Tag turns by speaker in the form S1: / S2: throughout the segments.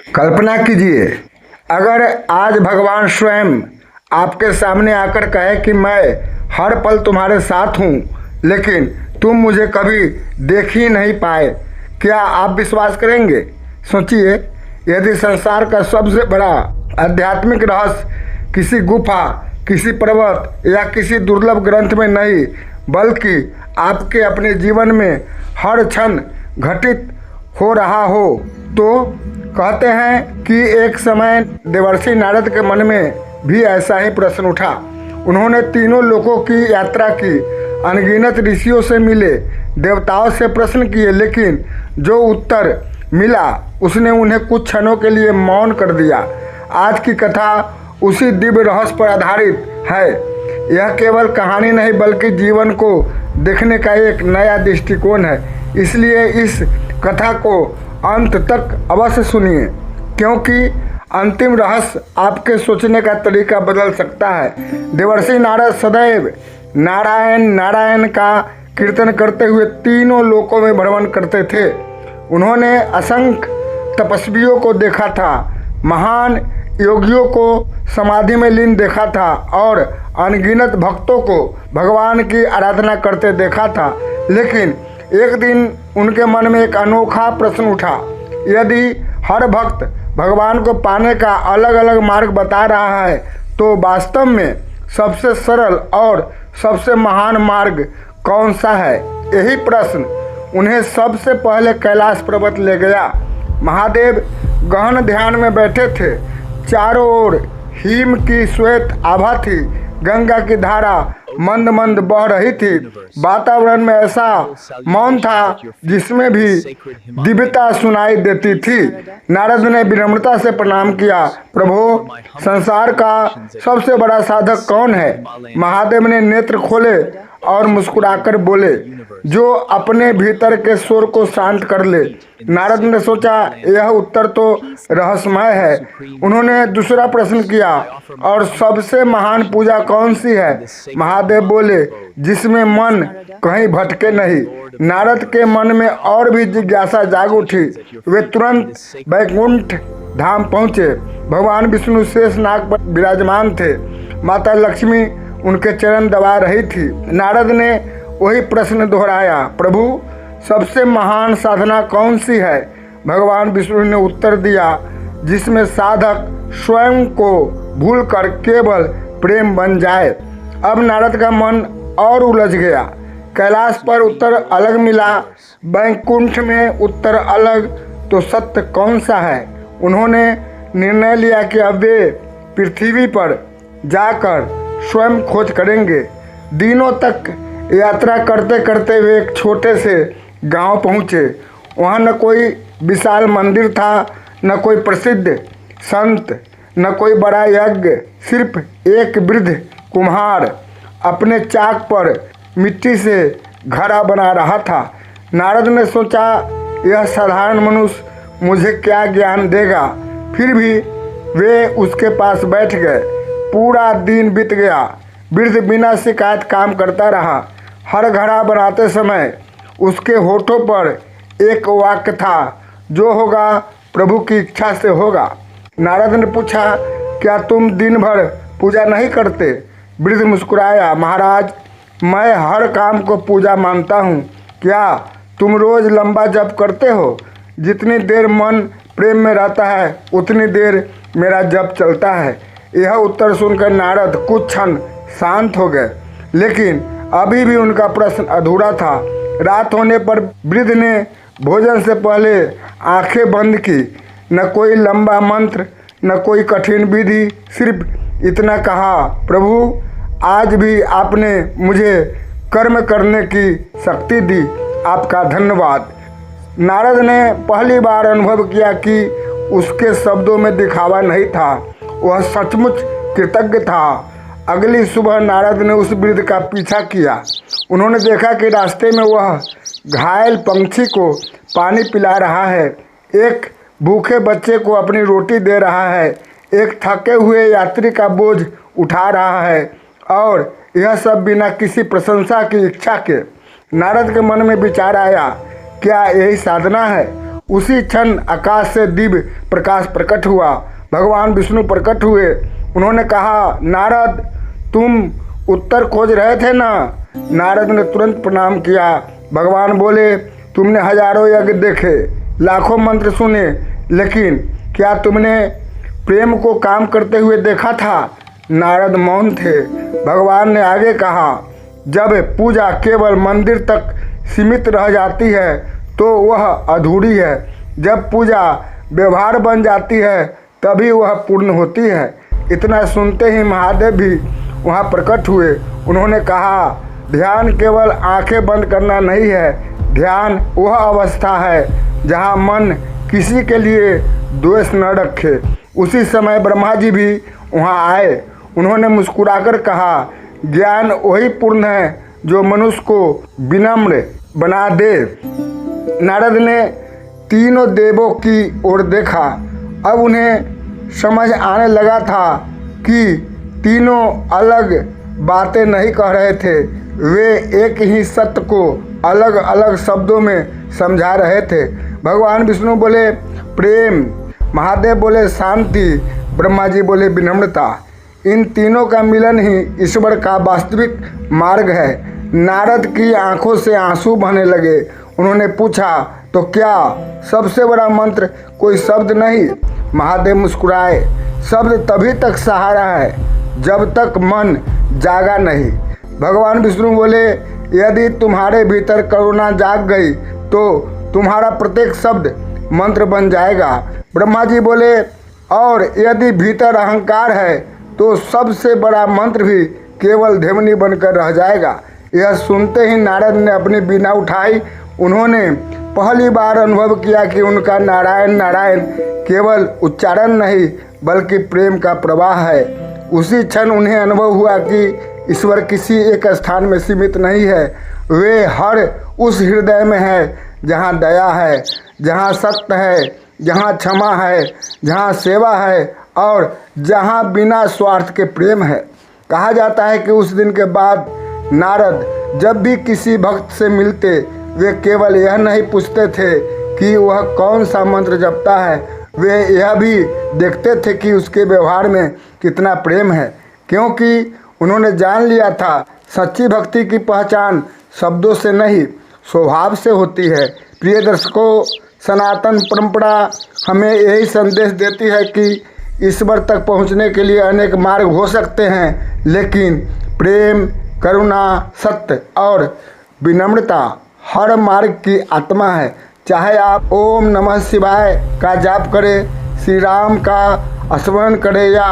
S1: कल्पना कीजिए, अगर आज भगवान स्वयं आपके सामने आकर कहे कि मैं हर पल तुम्हारे साथ हूँ, लेकिन तुम मुझे कभी देख ही नहीं पाए, क्या आप विश्वास करेंगे? सोचिए, यदि संसार का सबसे बड़ा आध्यात्मिक रहस्य किसी गुफा, किसी पर्वत या किसी दुर्लभ ग्रंथ में नहीं, बल्कि आपके अपने जीवन में हर क्षण घटित हो रहा हो, तो कहते हैं कि एक समय देवर्षि नारद के मन में भी ऐसा ही प्रश्न उठा। उन्होंने तीनों लोकों की यात्रा की, अनगिनत ऋषियों से मिले, देवताओं से प्रश्न किए, लेकिन जो उत्तर मिला उसने उन्हें कुछ क्षणों के लिए मौन कर दिया। आज की कथा उसी दिव्य रहस्य पर आधारित है। यह केवल कहानी नहीं, बल्कि जीवन को देखने का एक नया दृष्टिकोण है। इसलिए इस कथा को अंत तक अवश्य सुनिए, क्योंकि अंतिम रहस्य आपके सोचने का तरीका बदल सकता है। देवर्षि नारद सदैव नारायण नारायण का कीर्तन करते हुए तीनों लोकों में भ्रमण करते थे। उन्होंने असंख्य तपस्वियों को देखा था, महान योगियों को समाधि में लीन देखा था और अनगिनत भक्तों को भगवान की आराधना करते देखा था। लेकिन एक दिन उनके मन में एक अनोखा प्रश्न उठा। यदि हर भक्त भगवान को पाने का अलग अलग मार्ग बता रहा है, तो वास्तव में सबसे सरल और सबसे महान मार्ग कौन सा है? यही प्रश्न उन्हें सबसे पहले कैलाश पर्वत ले गया। महादेव गहन ध्यान में बैठे थे। चारों ओर हिम की श्वेत आभा थी, गंगा की धारा मंद मंद बह रही थी। वातावरण में ऐसा मौन था जिसमें भी दिव्यता सुनाई देती थी। नारद ने विनम्रता से प्रणाम किया। प्रभु, संसार का सबसे बड़ा साधक कौन है? महादेव ने नेत्र खोले और मुस्कुराकर बोले, जो अपने भीतर के शोर को शांत कर ले। नारद ने सोचा, यह उत्तर तो रहस्यमय है। उन्होंने दूसरा प्रश्न किया, और सबसे महान पूजा कौन सी है? महादेव बोले, जिसमें मन कहीं भटके नहीं। नारद के मन में और भी जिज्ञासा जाग उठी। वे तुरंत वैकुंठ धाम पहुँचे। भगवान विष्णु शेषनाग पर विराजमान थे। माता लक्ष्मी उनके चरण दबा रही थी। नारद ने वही प्रश्न दोहराया, प्रभु, सबसे महान साधना कौन सी है? भगवान विष्णु ने उत्तर दिया, जिसमें साधक स्वयं को भूलकर केवल प्रेम बन जाए। अब नारद का मन और उलझ गया। कैलाश पर उत्तर अलग मिला, वैकुंठ में उत्तर अलग, तो सत्य कौन सा है? उन्होंने निर्णय लिया कि अब वे पृथ्वी पर जाकर स्वयं खोज करेंगे। दिनों तक यात्रा करते करते वे एक छोटे से गांव पहुंचे। वहां न कोई विशाल मंदिर था, न कोई प्रसिद्ध संत, न कोई बड़ा यज्ञ। सिर्फ एक वृद्ध कुम्हार अपने चाक पर मिट्टी से घड़ा बना रहा था। नारद ने सोचा, यह साधारण मनुष्य मुझे क्या ज्ञान देगा? फिर भी वे उसके पास बैठ गए। पूरा दिन बीत गया। वृद्ध बिना शिकायत काम करता रहा। हर घड़ा बनाते समय उसके होठों पर एक वाक्य था, जो होगा प्रभु की इच्छा से होगा। नारद ने पूछा, क्या तुम दिन भर पूजा नहीं करते? वृद्ध मुस्कुराया, महाराज, मैं हर काम को पूजा मानता हूँ। क्या तुम रोज लंबा जप करते हो? जितनी देर मन प्रेम में रहता है, उतनी देर मेरा जप चलता है। यह उत्तर सुनकर नारद कुछ क्षण शांत हो गए, लेकिन अभी भी उनका प्रश्न अधूरा था। रात होने पर वृद्ध ने भोजन से पहले आंखें बंद की। न कोई लंबा मंत्र, न कोई कठिन विधि, सिर्फ इतना कहा, प्रभु, आज भी आपने मुझे कर्म करने की शक्ति दी, आपका धन्यवाद। नारद ने पहली बार अनुभव किया कि उसके शब्दों में दिखावा नहीं था, वह सचमुच कृतज्ञ था। अगली सुबह नारद ने उस वृद्ध का पीछा किया। उन्होंने देखा कि रास्ते में वह घायल पंछी को पानी पिला रहा है, एक भूखे बच्चे को अपनी रोटी दे रहा है, एक थके हुए यात्री का बोझ उठा रहा है, और यह सब बिना किसी प्रशंसा की इच्छा के। नारद के मन में विचार आया, क्या यही साधना है? उसी क्षण आकाश से दिव्य प्रकाश प्रकट हुआ। भगवान विष्णु प्रकट हुए। उन्होंने कहा, नारद, तुम उत्तर खोज रहे थे ना? नारद ने तुरंत प्रणाम किया। भगवान बोले, तुमने हजारों यज्ञ देखे, लाखों मंत्र सुने, लेकिन क्या तुमने प्रेम को काम करते हुए देखा था? नारद मौन थे। भगवान ने आगे कहा, जब पूजा केवल मंदिर तक सीमित रह जाती है तो वह अधूरी है। जब पूजा व्यवहार बन जाती है तभी वह पूर्ण होती है। इतना सुनते ही महादेव भी वहाँ प्रकट हुए। उन्होंने कहा, ध्यान केवल आंखें बंद करना नहीं है, ध्यान वह अवस्था है जहाँ मन किसी के लिए द्वेष न रखे। उसी समय ब्रह्मा जी भी वहाँ आए। उन्होंने मुस्कुराकर कहा, ज्ञान वही पूर्ण है जो मनुष्य को विनम्र बना दे। नारद ने तीनों देवों की ओर देखा। अब उन्हें समझ आने लगा था कि तीनों अलग बातें नहीं कह रहे थे, वे एक ही सत्य को अलग अलग शब्दों में समझा रहे थे। भगवान विष्णु बोले, प्रेम। महादेव बोले, शांति। ब्रह्मा जी बोले, विनम्रता। इन तीनों का मिलन ही ईश्वर का वास्तविक मार्ग है। नारद की आंखों से आंसू बहने लगे। उन्होंने पूछा, तो क्या सबसे बड़ा मंत्र कोई शब्द नहीं? महादेव मुस्कुराए, शब्द तभी तक सहारा है जब तक मन जागा नहीं। भगवान विष्णु बोले, यदि तुम्हारे भीतर करुणा जाग गई तो तुम्हारा प्रत्येक शब्द मंत्र बन जाएगा। ब्रह्मा जी बोले, और यदि भीतर अहंकार है तो सबसे बड़ा मंत्र भी केवल ध्वनि बनकर रह जाएगा। यह सुनते ही नारद ने अपनी बीना उठाई। उन्होंने पहली बार अनुभव किया कि उनका नारायण नारायण केवल उच्चारण नहीं बल्कि प्रेम का प्रवाह है। उसी क्षण उन्हें अनुभव हुआ कि ईश्वर किसी एक स्थान में सीमित नहीं है, वे हर उस हृदय में है जहाँ दया है, जहाँ सत्य है, जहाँ क्षमा है, जहाँ सेवा है और जहाँ बिना स्वार्थ के प्रेम है। कहा जाता है कि उस दिन के बाद नारद जब भी किसी भक्त से मिलते वे केवल यह नहीं पूछते थे कि वह कौन सा मंत्र जपता है, वे यह भी देखते थे कि उसके व्यवहार में कितना प्रेम है, क्योंकि उन्होंने जान लिया था सच्ची भक्ति की पहचान शब्दों से नहीं स्वभाव से होती है। प्रिय दर्शकों, सनातन परंपरा हमें यही संदेश देती है कि ईश्वर तक पहुंचने के लिए अनेक मार्ग हो सकते हैं, लेकिन प्रेम, करुणा, सत्य और विनम्रता हर मार्ग की आत्मा है। चाहे आप ओम नमः शिवाय का जाप करें, श्री राम का स्मरण करें या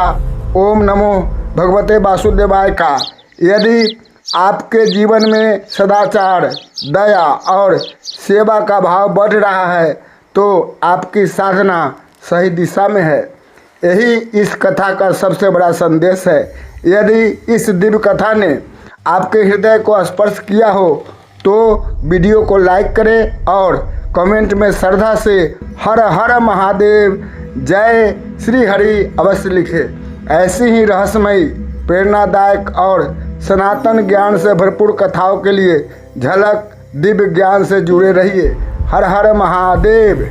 S1: ओम नमो भगवते वासुदेवाय का, यदि आपके जीवन में सदाचार, दया और सेवा का भाव बढ़ रहा है तो आपकी साधना सही दिशा में है। यही इस कथा का सबसे बड़ा संदेश है। यदि इस दिव्य कथा ने आपके हृदय को स्पर्श किया हो तो वीडियो को लाइक करें और कमेंट में श्रद्धा से हर हर महादेव, जय श्री हरि अवश्य लिखें। ऐसी ही रहस्यमयी, प्रेरणादायक और सनातन ज्ञान से भरपूर कथाओं के लिए झलक दिव्य ज्ञान से जुड़े रहिए। हर हर महादेव।